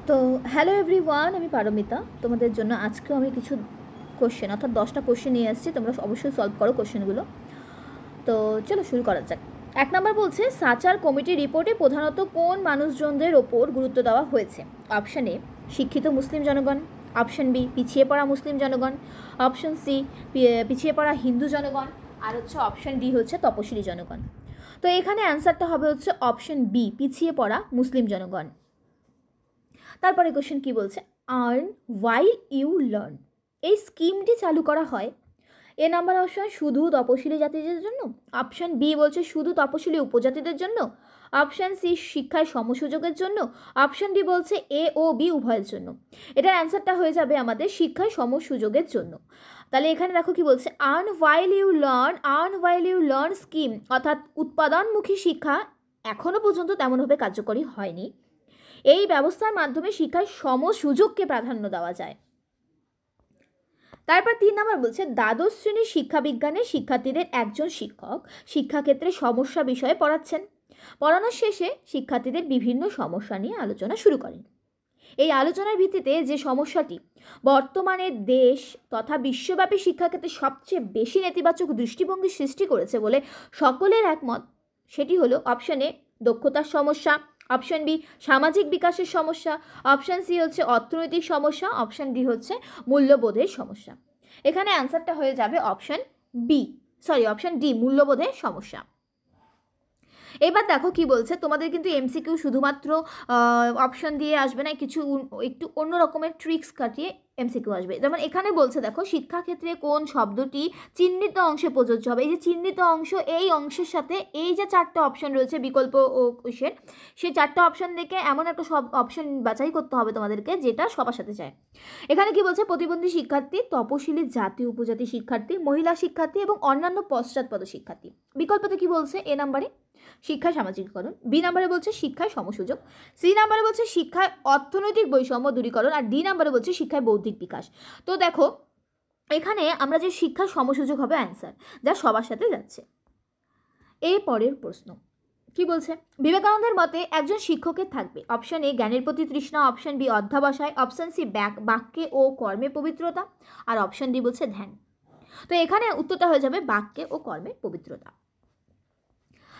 তো hello everyone, আমি পারমিতা। তোমাদের জন্য আজকেও আমি কিছু কোশ্চেন অর্থাৎ 10টা কোশ্চেন নিয়ে এসেছি। তোমরা অবশ্যই সলভ করো কোশ্চেনগুলো। তো চলো শুরু করা যাক। 1 নম্বর বলছে, সাচার কমিটি রিপোর্টে প্রধানত কোন মানুষজনদের ওপর গুরুত্ব দেওয়া হয়েছে? অপশান এ শিক্ষিত মুসলিম জনগণ, অপশান বি পিছিয়ে পড়া মুসলিম জনগণ, অপশান সি পিছিয়ে পড়া হিন্দু জনগণ, আর হচ্ছে অপশান ডি হচ্ছে তপশিলি জনগণ। তো এখানে অ্যান্সারটা হবে হচ্ছে অপশান বি, পিছিয়ে পড়া মুসলিম জনগণ। তারপরে কোশ্চেন কি বলছে, আর্ন ওয়াইল ইউ লার্ন এই স্কিমটি চালু করা হয়। এ নাম্বার অপশন শুধু তপশিলি জাতিদের জন্য, অপশান বি বলছে শুধু তপশিলি উপজাতিদের জন্য, অপশান সি শিক্ষায় সমসুযোগের জন্য, অপশান ডি বলছে এ ও বি উভয়ের জন্য। এটার অ্যান্সারটা হয়ে যাবে আমাদের শিক্ষায় সমসুযোগের জন্য। তাহলে এখানে দেখো কি বলছে, earn while you learn scheme অর্থাৎ উৎপাদনমুখী শিক্ষা এখনও পর্যন্ত তেমনভাবে কার্যকরী হয়নি। এই ব্যবস্থার মাধ্যমে শিক্ষায় সমসুযোগকে প্রাধান্য দেওয়া যায়। তারপর 3 নম্বর বলছে, দ্বাদশ শ্রেণীর শিক্ষাবিজ্ঞানের শিক্ষার্থীদের একজন শিক্ষক শিক্ষাক্ষেত্রে সমস্যা বিষয়ে পড়াচ্ছেন। পড়ানোর শেষে শিক্ষার্থীদের বিভিন্ন সমস্যা নিয়ে আলোচনা শুরু করেন। এই আলোচনার ভিত্তিতে যে সমস্যাটি বর্তমানে দেশ তথা বিশ্বব্যাপী শিক্ষাক্ষেত্রে সবচেয়ে বেশি নেতিবাচক দৃষ্টিভঙ্গি সৃষ্টি করেছে বলে সকলের একমত, সেটি হলো অপশান এ দক্ষতার সমস্যা, অপশান বি সামাজিক বিকাশের সমস্যা, অপশান সি হচ্ছে অর্থনৈতিক সমস্যা, অপশান ডি হচ্ছে মূল্যবোধের সমস্যা। এখানে অ্যান্সারটা হয়ে যাবে অপশান ডি, মূল্যবোধের সমস্যা। এবার দেখো কি বলছে, তোমাদের কিন্তু এমসিকিউ শুধুমাত্র অপশন দিয়ে আসবে না, কিছু একটু অন্য রকমের ট্রিক্স কাটিয়ে এমসিকিউ আসবে। যেমন এখানে বলছে দেখো, শিক্ষাক্ষেত্রে কোন শব্দটি চিহ্নিত অংশে প্রযোজ্য হবে। এই যে চিহ্নিত অংশ, এই অংশের সাথে এই যে 4টে অপশন রয়েছে বিকল্প ও কোষের, সেই 4টে অপশন থেকে এমন একটা সব অপশন বাছাই করতে হবে তোমাদেরকে যেটা সবার সাথে যায়। এখানে কি বলছে, প্রতিবন্ধী শিক্ষার্থী, তপশিলি জাতি উপজাতি শিক্ষার্থী, মহিলা শিক্ষার্থী এবং অন্যান্য পশ্চাৎপদ শিক্ষার্থী। বিকল্পতে কি বলছে, এ নাম্বারে শিক্ষায় সামাজিকীকরণ, বি নাম্বারে বলছে শিক্ষায় সমসুযোগ, সি নাম্বারে বলছে শিক্ষায় অর্থনৈতিক বৈষম্য দূরীকরণ, আর ডি নাম্বারে বলছে শিক্ষায় বৌদ্ধিক বিকাশ। তো দেখো এখানে আমরা যে শিক্ষায় সমসুযোগ হবে অ্যান্সার, যা সবার সাথে যাচ্ছে। এই পরের প্রশ্ন কি বলছে, বিবেকানন্দের মতে একজন শিক্ষকের থাকবে অপশান এ জ্ঞানের প্রতি তৃষ্ণা, অপশান বি অধ্যাবসায়, অপশান সি বাক্যে ও কর্মে পবিত্রতা, আর অপশান ডি বলছে ধ্যান। তো এখানে উত্তরটা হয়ে যাবে বাক্যে ও কর্মে পবিত্রতা।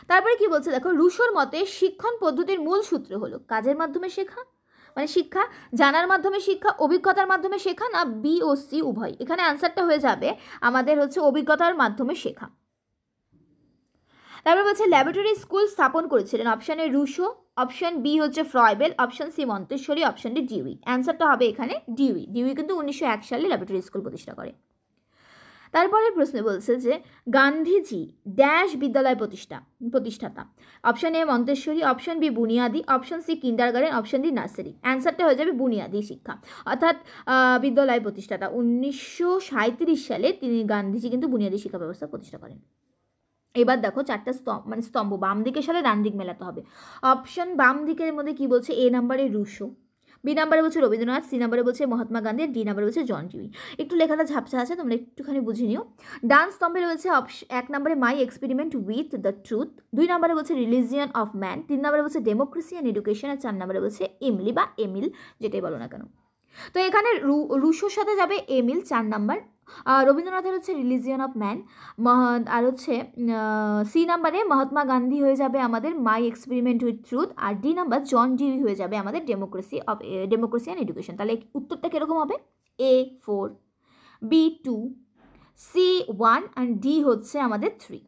তারপরে কি বলছে দেখো, রুশোর মতে শিক্ষণ পদ্ধতির মূল সূত্র হলো কাজের মাধ্যমে শেখা, মানে শিক্ষা জানার মাধ্যমে শিক্ষা, অভিজ্ঞতার মাধ্যমে শেখা, না বি ও সি উভয়। এখানে অ্যান্সারটা হয়ে যাবে আমাদের হচ্ছে অভিজ্ঞতার মাধ্যমে শেখা। তারপর বলছে ল্যাবরেটরি স্কুল স্থাপন করেছিলেন, option A Rousseau, option B হচ্ছে Froebel, option C Montessori, option D Dewey. অ্যান্সারটা হবে এখানে ডিউই কিন্তু 1901 সালে ল্যাবরেটরি স্কুল প্রতিষ্ঠা করে। তারপরে প্রশ্নে বলছে যে গান্ধীজি ড্যাশ বিদ্যালয় প্রতিষ্ঠাতা, option A Montessori, option B বুনিয়াদি, option C kindergarten, option D nursery. অ্যান্সারটা হয়ে যাবে বুনিয়াদি শিক্ষা অর্থাৎ বিদ্যালয় প্রতিষ্ঠাতা। 1937 সালে গান্ধীজি কিন্তু বুনিয়াদি শিক্ষা ব্যবস্থা প্রতিষ্ঠা করেন। এবার দেখো 4টা স্তম্ভ বাম দিকের সাথে ডান দিক মেলাতে হবে। অপশন বাম দিকের মধ্যে কি বলছে, এ নাম্বারে রুশো, বি নাম্বারে বলছে রবীন্দ্রনাথ, সি নাম্বারে বলছে মহাত্মা গান্ধী, ডি নাম্বারে বলছে জন ডিউই। একটু লেখাটা ঝাপসা আছে, তোমরা একটুখানি বুঝে নিও। ডান স্তম্ভে রয়েছে 1 নম্বরে মাই এক্সপেরিমেন্ট উইথ দ্য ট্রুথ, 2 নম্বরে বলছে রিলিজিয়ন অফ ম্যান, 3 নম্বরে বলছে ডেমোক্রেসি অ্যান্ড এডুকেশন, আর 4 নম্বরে বলছে এমিলি বা এমিল, যেটাই বলো না কেন। তো এখানে রুশোর সাথে যাবে এমিল 4 নাম্বার, রবীন্দ্রনাথের হচ্ছে রিলিজিয়ন অফ ম্যান, আর হচ্ছে সি নাম্বারে মহাত্মা গান্ধী হয়ে যাবে আমাদের মাই এক্সপেরিমেন্ট উইথ ট্রুথ, আর ডি নাম্বার জন ডিউই হয়ে যাবে আমাদের ডেমোক্রেসি অ্যান্ড এডুকেশন। তাহলে উত্তরটা কীরকম হবে, A4, B2, C1 আর ডি হচ্ছে আমাদের 3।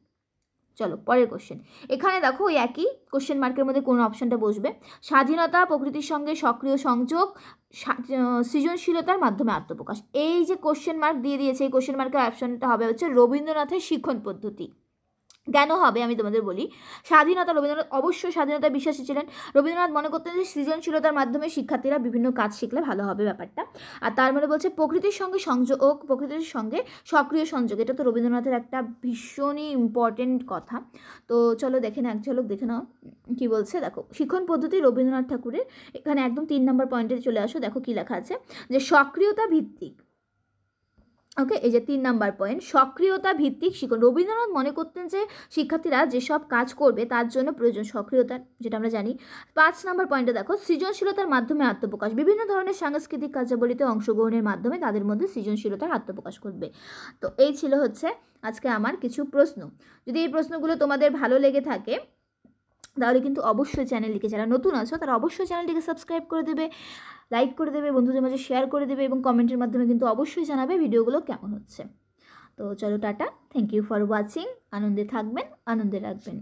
চলো পরের কোশ্চেন। এখানে দেখো ওই একই কোশ্চেন মার্কের মধ্যে কোন অপশানটা বসবে। স্বাধীনতা, প্রকৃতির সঙ্গে সক্রিয় সংযোগ, সৃজনশীলতার মাধ্যমে আত্মপ্রকাশ। এই যে কোশ্চেন মার্ক দিয়ে দিয়েছে, এই কোশ্চেন মার্কের অপশানটা হবে হচ্ছে রবীন্দ্রনাথের শিক্ষণ পদ্ধতি। কেন হবে আমি তোমাদের বলি। রবীন্দ্রনাথ অবশ্যই স্বাধীনতায় বিশ্বাসী ছিলেন। রবীন্দ্রনাথ মনে করতেন যে সৃজনশীলতার মাধ্যমে শিক্ষার্থীরা বিভিন্ন কাজ শিখলে ভালো হবে ব্যাপারটা। আর তার মানে বলছে প্রকৃতির সঙ্গে সংযোগ, প্রকৃতির সঙ্গে সক্রিয় সংযোগ, এটা তো রবীন্দ্রনাথের একটা ভীষণই ইম্পর্টেন্ট কথা। তো চলো দেখে না, এক ঝলক দেখে নাও কী বলছে। দেখো শিক্ষণ পদ্ধতি রবীন্দ্রনাথ ঠাকুরের, এখানে একদম 3 নম্বর পয়েন্টে চলে আসো। দেখো কী লেখা আছে, যে সক্রিয়তা ভিত্তিক ওকে, এই যে 3 নাম্বার পয়েন্ট, সক্রিয়তা ভিত্তিক শিক্ষণ। রবীন্দ্রনাথ মনে করতেন যে শিক্ষার্থীরা যেসব কাজ করবে তার জন্য প্রয়োজন সক্রিয়তা, যেটা আমরা জানি। 5 নাম্বার পয়েন্টে দেখো, সৃজনশীলতার মাধ্যমে আত্মপ্রকাশ। বিভিন্ন ধরনের সাংস্কৃতিক কার্যাবলীতে অংশগ্রহণের মাধ্যমে তাদের মধ্যে সৃজনশীলতার আত্মপ্রকাশ করবে। তো এই ছিল হচ্ছে আজকে আমার কিছু প্রশ্ন। যদি এই প্রশ্নগুলো তোমাদের ভালো লেগে থাকে তাহলে কিন্তু অবশ্যই চ্যানেলটিকে, যারা নতুন আছো তারা অবশ্যই চ্যানেলটিকে সাবস্ক্রাইব করে দেবে, লাইক করে দেবে, বন্ধুদের মাঝে শেয়ার করে দেবে এবং কমেন্টের মাধ্যমে কিন্তু অবশ্যই জানাবে ভিডিওগুলো কেমন হচ্ছে। তো চলো টাটা, থ্যাংক ইউ ফর ওয়াচিং। আনন্দে থাকবেন, আনন্দে রাখবেন।